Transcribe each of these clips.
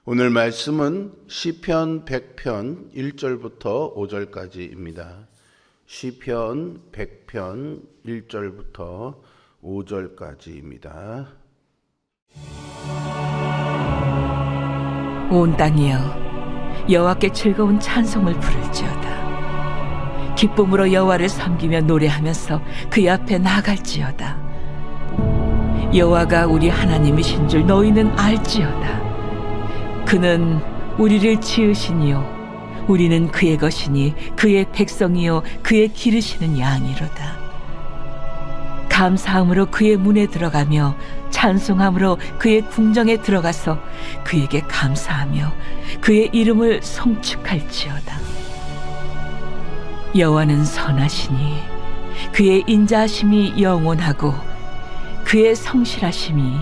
오늘 말씀은 시편 100편 1절부터 5절까지입니다. 시편 100편 1절부터 5절까지입니다. 온 땅이여 여호와께 즐거운 찬송을 부를지어다. 기쁨으로 여호와를 섬기며 노래하면서 그의 앞에 나아갈지어다. 여호와가 우리 하나님이신 줄 너희는 알지어다. 그는 우리를 지으시니요 우리는 그의 것이니 그의 백성이요 그의 기르시는 양이로다. 감사함으로 그의 문에 들어가며 찬송함으로 그의 궁정에 들어가서 그에게 감사하며 그의 이름을 송축할지어다. 여호와는 선하시니 그의 인자하심이 영원하고 그의 성실하심이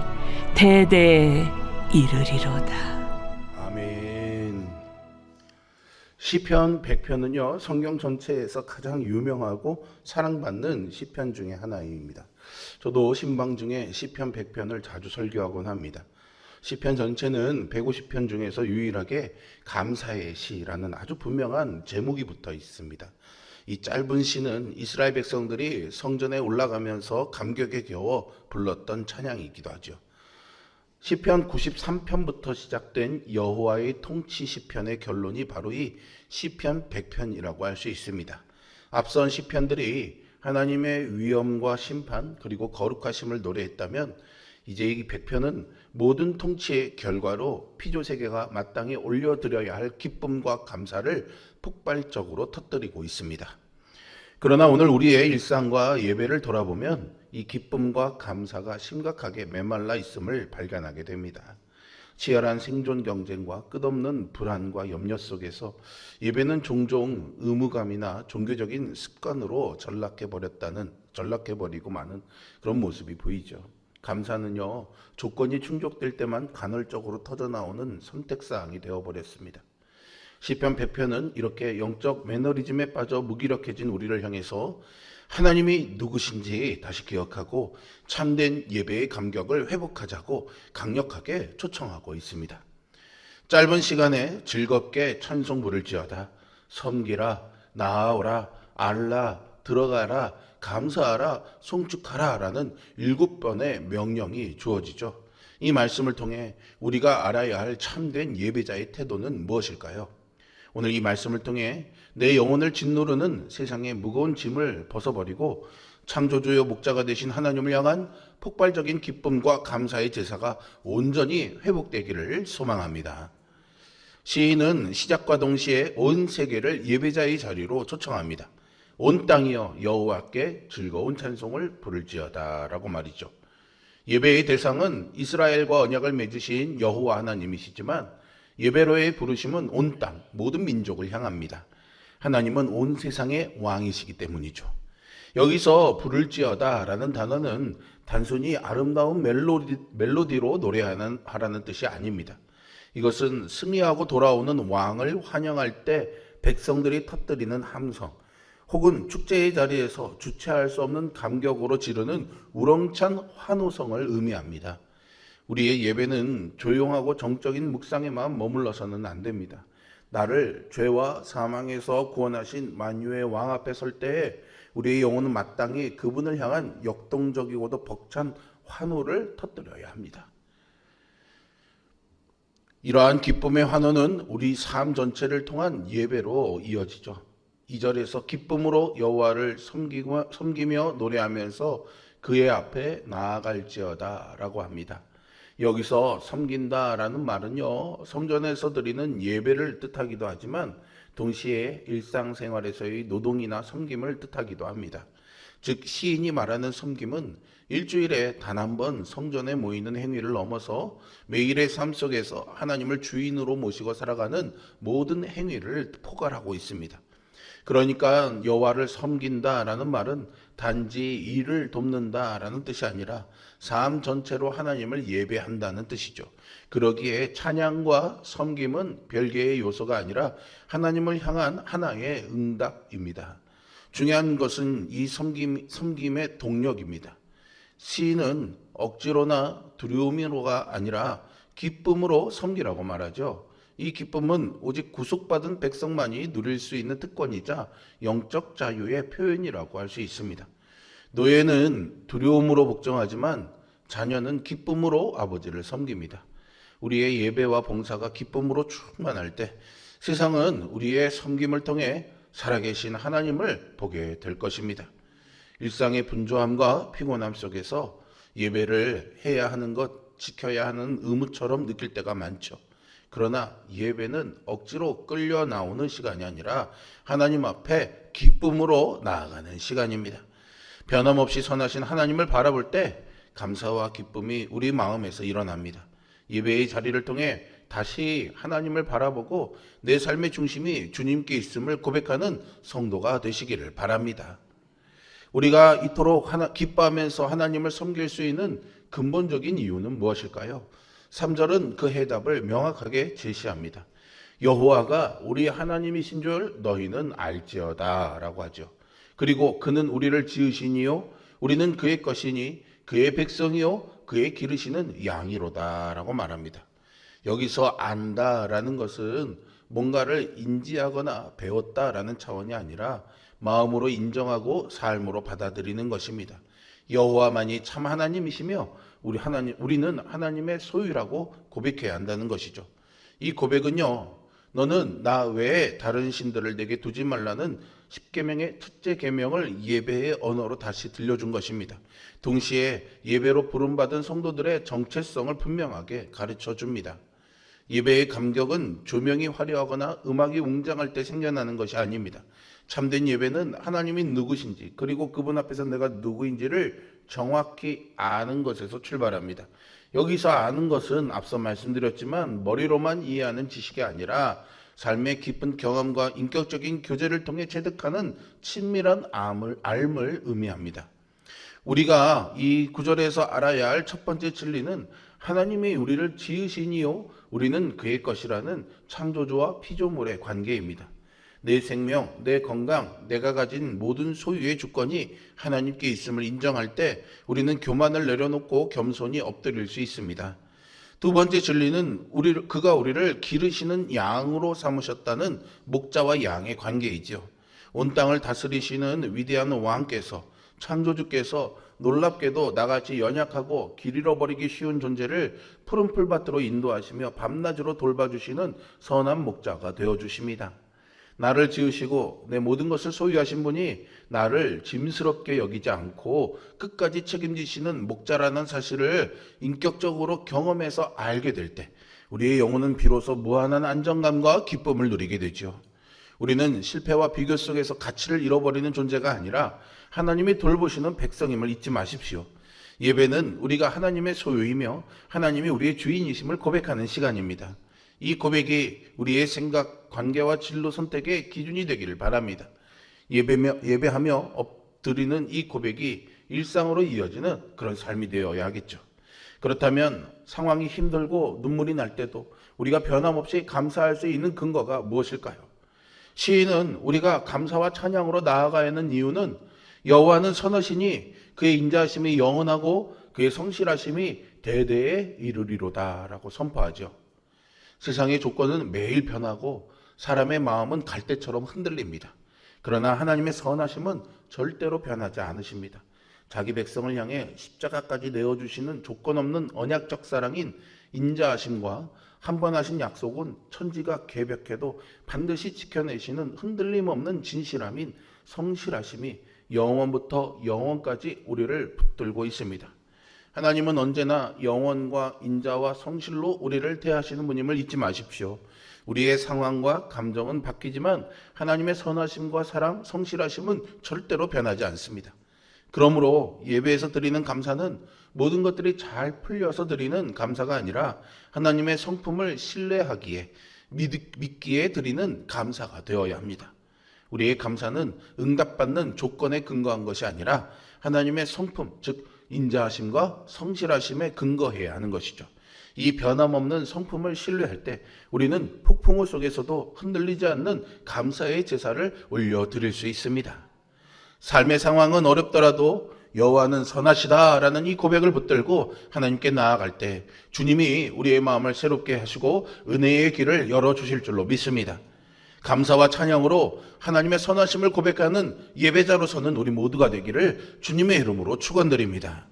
대대에 이르리로다. 아멘. 시편 100편은요 성경 전체에서 가장 유명하고 사랑받는 시편 중에 하나입니다. 저도 신방 중에 시편 100편을 자주 설교하곤 합니다. 시편 전체는 150편 중에서 유일하게 감사의 시라는 아주 분명한 제목이 붙어 있습니다. 이 짧은 시는 이스라엘 백성들이 성전에 올라가면서 감격에 겨워 불렀던 찬양이기도 하죠. 시편 93편부터 시작된 여호와의 통치 시편의 결론이 바로 이 시편 100편이라고 할 수 있습니다. 앞선 시편들이 하나님의 위엄과 심판 그리고 거룩하심을 노래했다면 이제 이 100편은 모든 통치의 결과로 피조세계가 마땅히 올려드려야 할 기쁨과 감사를 폭발적으로 터뜨리고 있습니다. 그러나 오늘 우리의 일상과 예배를 돌아보면 이 기쁨과 감사가 심각하게 메말라 있음을 발견하게 됩니다. 치열한 생존 경쟁과 끝없는 불안과 염려 속에서 예배는 종종 의무감이나 종교적인 습관으로 전락해버리고 마는 그런 모습이 보이죠. 감사는요, 조건이 충족될 때만 간헐적으로 터져나오는 선택사항이 되어버렸습니다. 시편 100편은 이렇게 영적 매너리즘에 빠져 무기력해진 우리를 향해서 하나님이 누구신지 다시 기억하고 참된 예배의 감격을 회복하자고 강력하게 초청하고 있습니다. 짧은 시간에 즐겁게 찬송 부를지어다. 섬기라, 나아오라, 알라, 들어가라, 감사하라, 송축하라 라는 7번의 명령이 주어지죠. 이 말씀을 통해 우리가 알아야 할 참된 예배자의 태도는 무엇일까요? 오늘 이 말씀을 통해 내 영혼을 짓누르는 세상의 무거운 짐을 벗어버리고 창조주요 목자가 되신 하나님을 향한 폭발적인 기쁨과 감사의 제사가 온전히 회복되기를 소망합니다. 시인은 시작과 동시에 온 세계를 예배자의 자리로 초청합니다. 온 땅이여 여호와께 즐거운 찬송을 부를지어다 라고 말이죠. 예배의 대상은 이스라엘과 언약을 맺으신 여호와 하나님이시지만 예배로의 부르심은 온 땅, 모든 민족을 향합니다. 하나님은 온 세상의 왕이시기 때문이죠. 여기서 부를지어다 라는 단어는 단순히 아름다운 멜로디로 노래하라는 뜻이 아닙니다. 이것은 승리하고 돌아오는 왕을 환영할 때 백성들이 터뜨리는 함성, 혹은 축제의 자리에서 주체할 수 없는 감격으로 지르는 우렁찬 환호성을 의미합니다. 우리의 예배는 조용하고 정적인 묵상에만 머물러서는 안 됩니다. 나를 죄와 사망에서 구원하신 만유의 왕 앞에 설 때에 우리의 영혼은 마땅히 그분을 향한 역동적이고도 벅찬 환호를 터뜨려야 합니다. 이러한 기쁨의 환호는 우리 삶 전체를 통한 예배로 이어지죠. 2절에서 기쁨으로 여호와를 섬기며 노래하면서 그의 앞에 나아갈지어다 라고 합니다. 여기서 섬긴다라는 말은요, 성전에서 드리는 예배를 뜻하기도 하지만 동시에 일상생활에서의 노동이나 섬김을 뜻하기도 합니다. 즉 시인이 말하는 섬김은 일주일에 단 한 번 성전에 모이는 행위를 넘어서 매일의 삶 속에서 하나님을 주인으로 모시고 살아가는 모든 행위를 포괄하고 있습니다. 그러니까 여호와를 섬긴다라는 말은 단지 일을 돕는다라는 뜻이 아니라 삶 전체로 하나님을 예배한다는 뜻이죠. 그러기에 찬양과 섬김은 별개의 요소가 아니라 하나님을 향한 하나의 응답입니다. 중요한 것은 이 섬김의 동력입니다. 시인은 억지로나 두려움으로가 아니라 기쁨으로 섬기라고 말하죠. 이 기쁨은 오직 구속받은 백성만이 누릴 수 있는 특권이자 영적 자유의 표현이라고 할 수 있습니다. 노예는 두려움으로 복종하지만 자녀는 기쁨으로 아버지를 섬깁니다. 우리의 예배와 봉사가 기쁨으로 충만할 때 세상은 우리의 섬김을 통해 살아계신 하나님을 보게 될 것입니다. 일상의 분주함과 피곤함 속에서 예배를 해야 하는 것, 지켜야 하는 의무처럼 느낄 때가 많죠. 그러나 예배는 억지로 끌려 나오는 시간이 아니라 하나님 앞에 기쁨으로 나아가는 시간입니다. 변함없이 선하신 하나님을 바라볼 때 감사와 기쁨이 우리 마음에서 일어납니다. 예배의 자리를 통해 다시 하나님을 바라보고 내 삶의 중심이 주님께 있음을 고백하는 성도가 되시기를 바랍니다. 우리가 이토록 기뻐하면서 하나님을 섬길 수 있는 근본적인 이유는 무엇일까요? 3절은 그 해답을 명확하게 제시합니다. 여호와가 우리 하나님이신 줄 너희는 알지어다 라고 하죠. 그리고 그는 우리를 지으시니요 우리는 그의 것이니 그의 백성이요 그의 기르시는 양이로다 라고 말합니다. 여기서 안다라는 것은 뭔가를 인지하거나 배웠다라는 차원이 아니라 마음으로 인정하고 삶으로 받아들이는 것입니다. 여호와만이 참 하나님이시며 우리는 하나님의 소유라고 고백해야 한다는 것이죠. 이 고백은요, 너는 나 외에 다른 신들을 내게 두지 말라는 10계명의 첫째 계명을 예배의 언어로 다시 들려준 것입니다. 동시에 예배로 부름받은 성도들의 정체성을 분명하게 가르쳐 줍니다. 예배의 감격은 조명이 화려하거나 음악이 웅장할 때 생겨나는 것이 아닙니다. 참된 예배는 하나님이 누구신지 그리고 그분 앞에서 내가 누구인지를 정확히 아는 것에서 출발합니다. 여기서 아는 것은 앞서 말씀드렸지만 머리로만 이해하는 지식이 아니라 삶의 깊은 경험과 인격적인 교제를 통해 체득하는 친밀한 알을 의미합니다. 우리가 이 구절에서 알아야 할 첫 번째 진리는 하나님이 우리를 지으시니요 우리는 그의 것이라는 창조주와 피조물의 관계입니다. 내 생명, 내 건강, 내가 가진 모든 소유의 주권이 하나님께 있음을 인정할 때 우리는 교만을 내려놓고 겸손히 엎드릴 수 있습니다. 두 번째 진리는 그가 우리를 기르시는 양으로 삼으셨다는 목자와 양의 관계이죠. 온 땅을 다스리시는 위대한 왕께서, 창조주께서 놀랍게도 나같이 연약하고 길 잃어버리기 쉬운 존재를 푸른 풀밭으로 인도하시며 밤낮으로 돌봐주시는 선한 목자가 되어주십니다. 나를 지으시고 내 모든 것을 소유하신 분이 나를 짐스럽게 여기지 않고 끝까지 책임지시는 목자라는 사실을 인격적으로 경험해서 알게 될 때 우리의 영혼은 비로소 무한한 안정감과 기쁨을 누리게 되죠. 우리는 실패와 비교 속에서 가치를 잃어버리는 존재가 아니라 하나님이 돌보시는 백성임을 잊지 마십시오. 예배는 우리가 하나님의 소유이며 하나님이 우리의 주인이심을 고백하는 시간입니다. 이 고백이 우리의 생각, 관계와 진로 선택의 기준이 되기를 바랍니다. 예배하며 엎드리는 이 고백이 일상으로 이어지는 그런 삶이 되어야 하겠죠. 그렇다면 상황이 힘들고 눈물이 날 때도 우리가 변함없이 감사할 수 있는 근거가 무엇일까요? 시인은 우리가 감사와 찬양으로 나아가야 하는 이유는 여호와는 선하시니 그의 인자하심이 영원하고 그의 성실하심이 대대에 이르리로다 라고 선포하죠. 세상의 조건은 매일 변하고 사람의 마음은 갈대처럼 흔들립니다. 그러나 하나님의 선하심은 절대로 변하지 않으십니다. 자기 백성을 향해 십자가까지 내어주시는 조건 없는 언약적 사랑인 인자하심과 한 번 하신 약속은 천지가 개벽해도 반드시 지켜내시는 흔들림 없는 진실함인 성실하심이 영원부터 영원까지 우리를 붙들고 있습니다. 하나님은 언제나 영원과 인자와 성실로 우리를 대하시는 분임을 잊지 마십시오. 우리의 상황과 감정은 바뀌지만 하나님의 선하심과 사랑, 성실하심은 절대로 변하지 않습니다. 그러므로 예배에서 드리는 감사는 모든 것들이 잘 풀려서 드리는 감사가 아니라 하나님의 성품을 신뢰하기에 믿기에 드리는 감사가 되어야 합니다. 우리의 감사는 응답받는 조건에 근거한 것이 아니라 하나님의 성품, 즉 인자하심과 성실하심에 근거해야 하는 것이죠. 이 변함없는 성품을 신뢰할 때 우리는 폭풍우 속에서도 흔들리지 않는 감사의 제사를 올려드릴 수 있습니다. 삶의 상황은 어렵더라도 여호와는 선하시다라는 이 고백을 붙들고 하나님께 나아갈 때 주님이 우리의 마음을 새롭게 하시고 은혜의 길을 열어주실 줄로 믿습니다. 감사와 찬양으로 하나님의 선하심을 고백하는 예배자로서는 우리 모두가 되기를 주님의 이름으로 축원드립니다.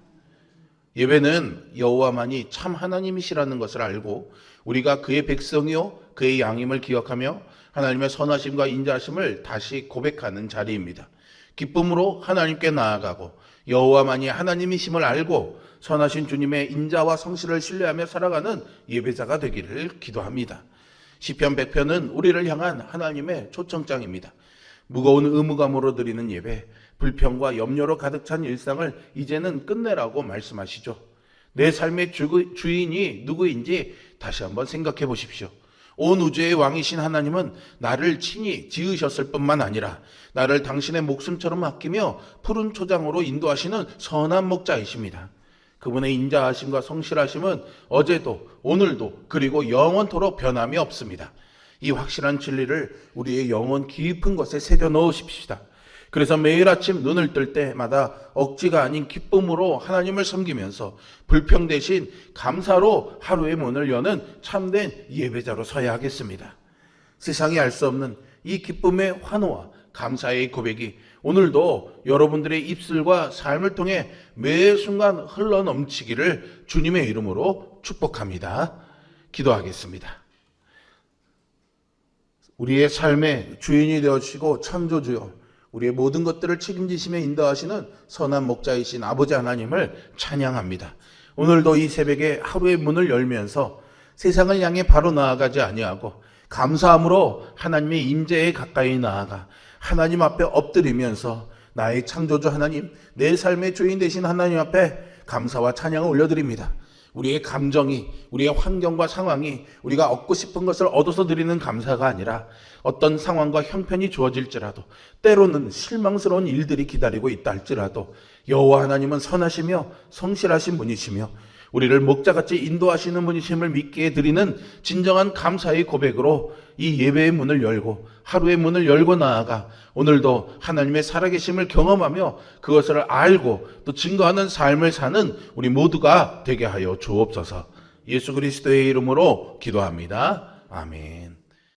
예배는 여호와만이 참 하나님이시라는 것을 알고 우리가 그의 백성이요 그의 양임을 기억하며 하나님의 선하심과 인자하심을 다시 고백하는 자리입니다. 기쁨으로 하나님께 나아가고 여호와만이 하나님이심을 알고 선하신 주님의 인자와 성실을 신뢰하며 살아가는 예배자가 되기를 기도합니다. 시편 100편은 우리를 향한 하나님의 초청장입니다. 무거운 의무감으로 드리는 예배, 불평과 염려로 가득 찬 일상을 이제는 끝내라고 말씀하시죠. 내 삶의 주인이 누구인지 다시 한번 생각해 보십시오. 온 우주의 왕이신 하나님은 나를 친히 지으셨을 뿐만 아니라 나를 당신의 목숨처럼 아끼며 푸른 초장으로 인도하시는 선한 목자이십니다. 그분의 인자하심과 성실하심은 어제도 오늘도 그리고 영원토록 변함이 없습니다. 이 확실한 진리를 우리의 영혼 깊은 곳에 새겨 넣으십시다. 그래서 매일 아침 눈을 뜰 때마다 억지가 아닌 기쁨으로 하나님을 섬기면서 불평 대신 감사로 하루의 문을 여는 참된 예배자로 서야 하겠습니다. 세상이 알 수 없는 이 기쁨의 환호와 감사의 고백이 오늘도 여러분들의 입술과 삶을 통해 매 순간 흘러넘치기를 주님의 이름으로 축복합니다. 기도하겠습니다. 우리의 삶의 주인이 되어주시고 창조주여, 우리의 모든 것들을 책임지시며 인도하시는 선한 목자이신 아버지 하나님을 찬양합니다. 오늘도 이 새벽에 하루의 문을 열면서 세상을 향해 바로 나아가지 아니하고 감사함으로 하나님의 임재에 가까이 나아가 하나님 앞에 엎드리면서 나의 창조주 하나님, 내 삶의 주인 되신 하나님 앞에 감사와 찬양을 올려드립니다. 우리의 감정이, 우리의 환경과 상황이 우리가 얻고 싶은 것을 얻어서 드리는 감사가 아니라 어떤 상황과 형편이 주어질지라도 때로는 실망스러운 일들이 기다리고 있다 할지라도 여호와 하나님은 선하시며 성실하신 분이시며 우리를 목자같이 인도하시는 분이심을 믿기에 드리는 진정한 감사의 고백으로 이 예배의 문을 열고 하루의 문을 열고 나아가 오늘도 하나님의 살아계심을 경험하며 그것을 알고 또 증거하는 삶을 사는 우리 모두가 되게 하여 주옵소서. 예수 그리스도의 이름으로 기도합니다. 아멘.